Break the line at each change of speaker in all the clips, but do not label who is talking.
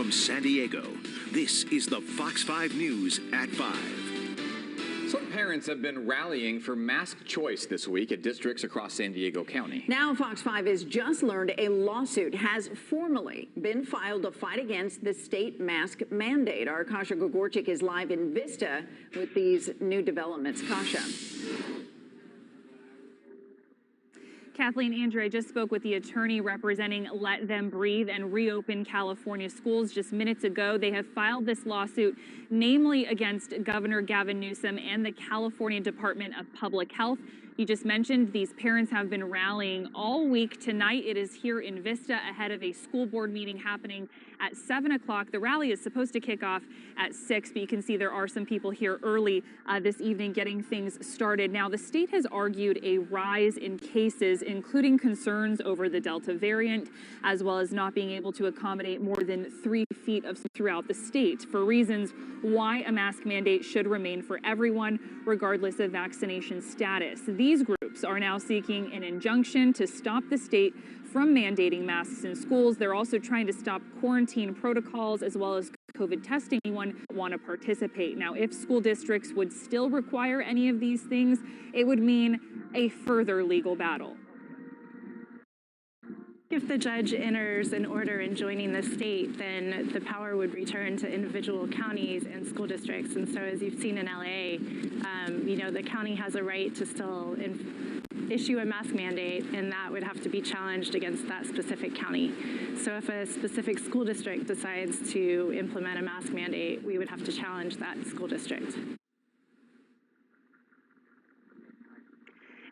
from San Diego, this is the Fox 5 News at 5.
Some parents have been rallying for mask choice this week at districts across San Diego County.
Now Fox 5 has just learned a lawsuit has formally been filed to fight against the state mask mandate. Our Kasha Gregorczyk is live in Vista with these new developments. Kasha.
Kathleen, Andrew, I just spoke with the attorney representing Let Them Breathe and Reopen California Schools just minutes ago. They have filed this lawsuit, namely against Governor Gavin Newsom and the California Department of Public Health. You just mentioned these parents have been rallying all week. Tonight it is here in Vista ahead of a school board meeting happening at 7 o'clock. The rally is supposed to kick off at 6, but you can see there are some people here early this evening getting things started. Now, the state has argued a rise in cases, including concerns over the Delta variant, as well as not being able to accommodate more than 3 feet of throughout the state for reasons why a mask mandate should remain for everyone, regardless of vaccination status. These groups are now seeking an injunction to stop the state from mandating masks in schools. They're also trying to stop quarantine protocols as well as COVID testing. Anyone want to participate. Now, if school districts would still require any of these things, it would mean a further legal battle.
If the judge enters an order enjoining the state, then the power would return to individual counties and school districts. And so as you've seen in LA, the county has a right to still issue a mask mandate, and that would have to be challenged against that specific county. So if a specific school district decides to implement a mask mandate, we would have to challenge that school district.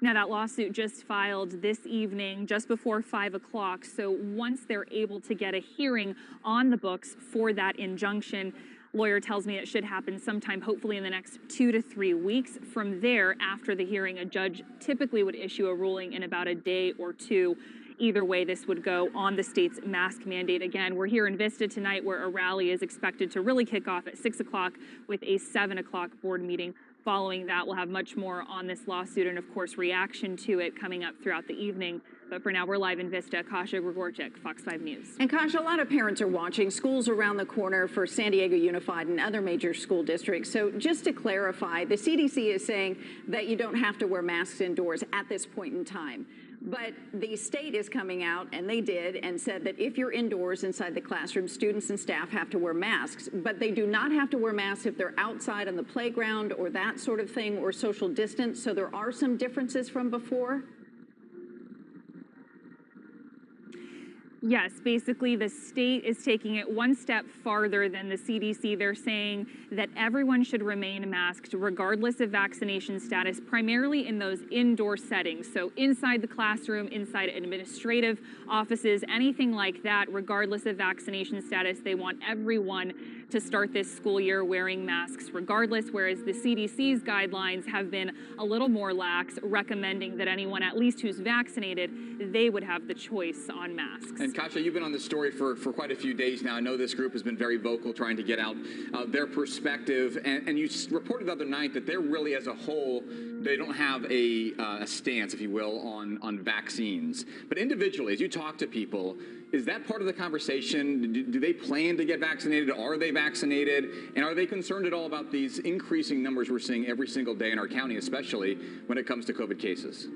Now, that lawsuit just filed this evening, just before 5 o'clock. So once they're able to get a hearing on the books for that injunction, lawyer tells me it should happen sometime, hopefully in the next 2 to 3 weeks. From there, after the hearing, a judge typically would issue a ruling in about a day or two. Either way, this would go on the state's mask mandate. Again, we're here in Vista tonight where a rally is expected to really kick off at 6 o'clock with a 7 o'clock board meeting. Following that, we'll have much more on this lawsuit and, of course, reaction to it coming up throughout the evening. But for now, we're live in Vista. Kasha Gregorczyk, Fox 5 News.
And Kasha, a lot of parents are watching. Schools around the corner for San Diego Unified and other major school districts. So just to clarify, the CDC is saying that you don't have to wear masks indoors at this point in time. But the state is coming out, and they did, and said that if you're indoors inside the classroom, students and staff have to wear masks. But they do not have to wear masks if they're outside on the playground or that sort of thing, or social distance. So there are some differences from before.
Yes, basically the state is taking it one step farther than the CDC. They're saying that everyone should remain masked regardless of vaccination status, primarily in those indoor settings. So inside the classroom, inside administrative offices, anything like that, regardless of vaccination status. They want everyone to start this school year wearing masks regardless, whereas the CDC's guidelines have been a little more lax, recommending that anyone, at least who's vaccinated, they would have the choice on masks.
And Kasha, you've been on this story for quite a few days now. I know this group has been very vocal trying to get out their perspective. And you reported the other night that they're really, as a whole, they don't have a stance, if you will, on vaccines. But individually, as you talk to people, is that part of the conversation? Do they plan to get vaccinated? Are they vaccinated? And are they concerned at all about these increasing numbers we're seeing every single day in our county, especially when it comes to COVID cases?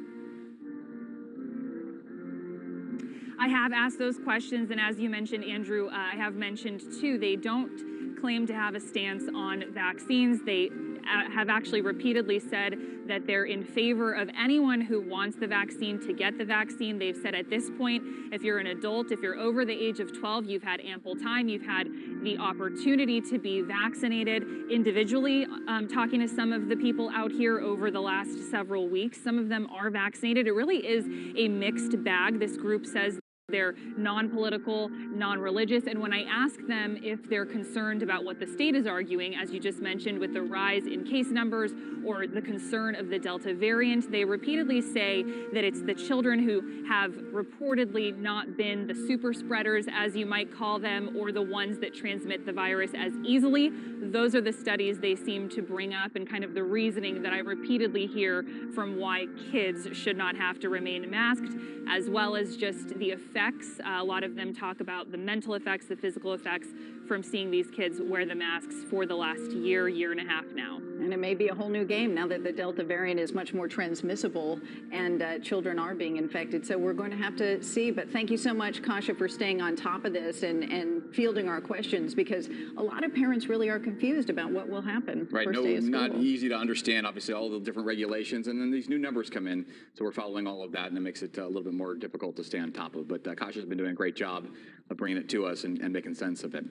I have asked those questions, and as you mentioned, Andrew, I have mentioned too, they don't claim to have a stance on vaccines. They have actually repeatedly said that they're in favor of anyone who wants the vaccine to get the vaccine. They've said at this point, if you're an adult, if you're over the age of 12, you've had ample time, you've had the opportunity to be vaccinated. Individually, talking to some of the people out here over the last several weeks, some of them are vaccinated. It really is a mixed bag. This group says they're non-political, non-religious, and when I ask them if they're concerned about what the state is arguing, as you just mentioned, with the rise in case numbers or the concern of the Delta variant, they repeatedly say that it's the children who have reportedly not been the super spreaders, as you might call them, or the ones that transmit the virus as easily. Those are the studies they seem to bring up and kind of the reasoning that I repeatedly hear from why kids should not have to remain masked, as well as just the effects. A lot of them talk about the mental effects, the physical effects from seeing these kids wear the masks for the last year and a half now.
And it may be a whole new game now that the Delta variant is much more transmissible and children are being infected. So we're going to have to see. But thank you so much, Kasha, for staying on top of this and fielding our questions, because a lot of parents really are confused about what will happen.
Right,
first
no,
day of school.
not easy to understand, obviously, all the different regulations, and then these new numbers come in, so we're following all of that, and it makes it a little bit more difficult to stay on top of. But Kasha's been doing a great job of bringing it to us and making sense of it.